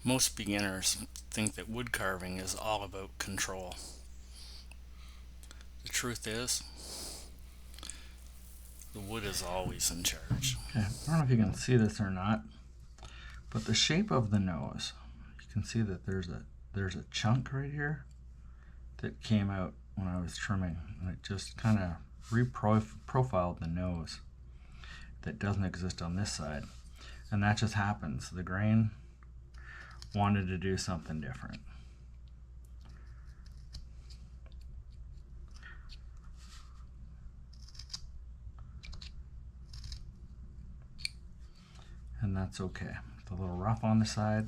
Most beginners think that wood carving is all about control. The truth is, the wood is always in charge. Okay, I don't know if you can see this or not, but the shape of the nose, you can see that there's a chunk right here that came out when I was trimming, and it just kind of reprofiled the nose that doesn't exist on this side. And that just happens. The grain wanted to do something different. And that's okay. It's a little rough on the side.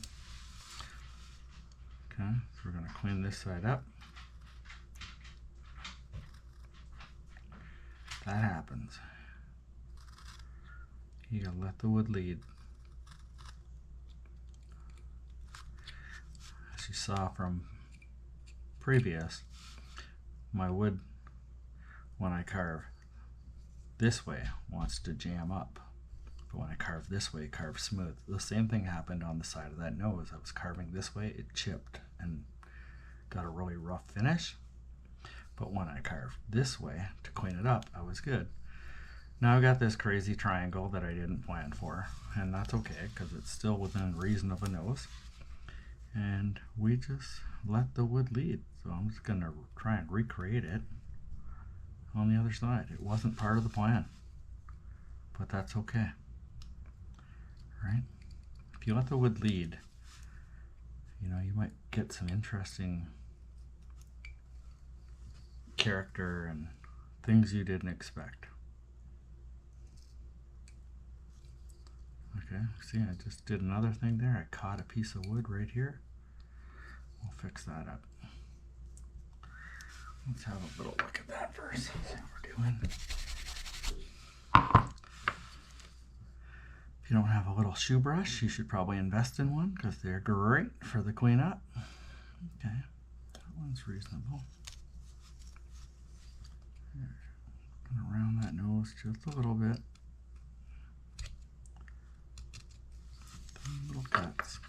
Okay, so we're going to clean this side up. That happens. You gotta let the wood lead. As you saw from previous, my wood, when I carve this way, wants to jam up. But when I carve this way, it carves smooth. The same thing happened on the side of that nose. I was carving this way, it chipped and got a really rough finish. But when I carved this way to clean it up, I was good. Now I've got this crazy triangle that I didn't plan for, and that's okay because it's still within reason of a nose. And we just let the wood lead. So I'm just going to try and recreate it on the other side. It wasn't part of the plan, but that's okay. Right? If you let the wood lead, you might get some interesting character and things you didn't expect. Okay, see, I just did another thing there. I caught a piece of wood right here. We'll fix that up. Let's have a little look at that first. See what we're doing. If you don't have a little shoe brush, you should probably invest in one because they're great for the cleanup. Okay, that one's reasonable. Gonna round that nose just a little bit. Little cuts.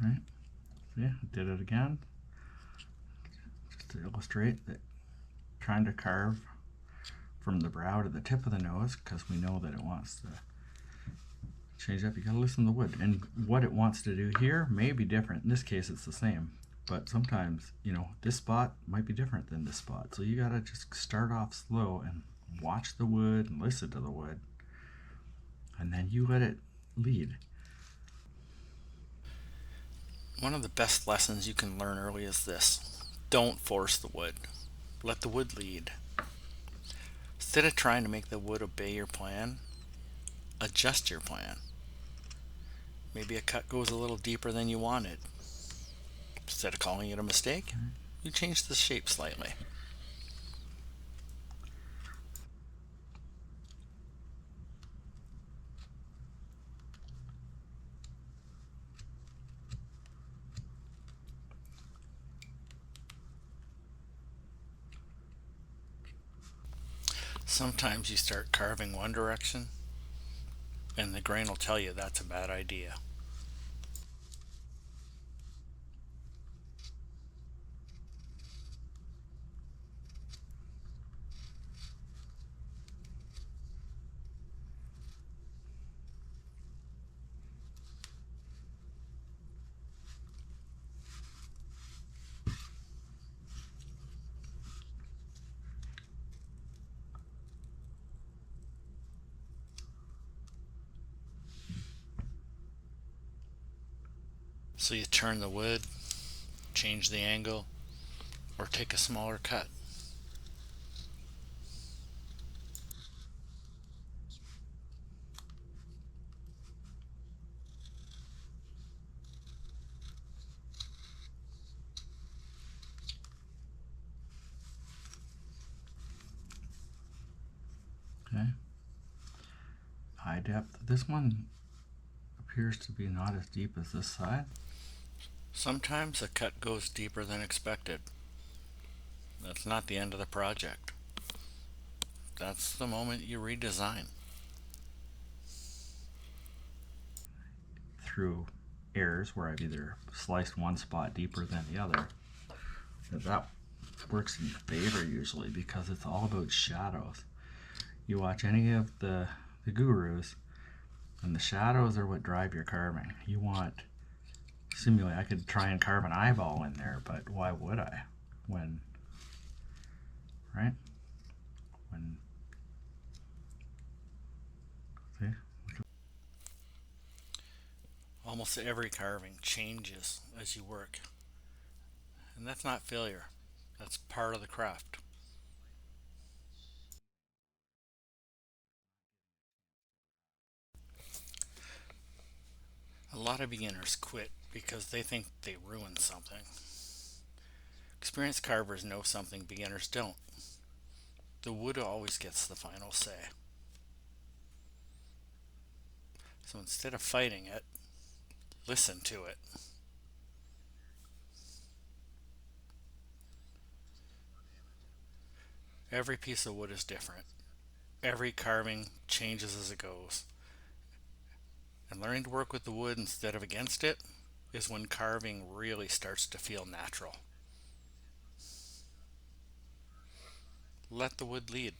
Right? See, I did it again. Just to illustrate that trying to carve from the brow to the tip of the nose, because we know that it wants to change up. You gotta listen to the wood. And what it wants to do here may be different. In this case, it's the same. But sometimes, this spot might be different than this spot. So you gotta just start off slow and watch the wood and listen to the wood. And then you let it lead. One of the best lessons you can learn early is this: don't force the wood. Let the wood lead. Instead of trying to make the wood obey your plan, adjust your plan. Maybe a cut goes a little deeper than you wanted. Instead of calling it a mistake, you change the shape slightly. Sometimes you start carving one direction, and the grain will tell you that's a bad idea. So you turn the wood, change the angle, or take a smaller cut. Okay. Eye depth. This one appears to be not as deep as this side. Sometimes a cut goes deeper than expected. That's not the end of the project. That's the moment you redesign. Through errors where I've either sliced one spot deeper than the other. That works in your favor usually because it's all about shadows. You watch any of the gurus, and the shadows are what drive your carving. You want simulate. I could try and carve an eyeball in there, but why would I? When, right? When, see? Almost every carving changes as you work, and that's not failure. That's part of the craft. A lot of beginners quit because they think they ruined something. Experienced carvers know something beginners don't. The wood always gets the final say. So instead of fighting it, listen to it. Every piece of wood is different. Every carving changes as it goes. And learning to work with the wood instead of against it is when carving really starts to feel natural. Let the wood lead.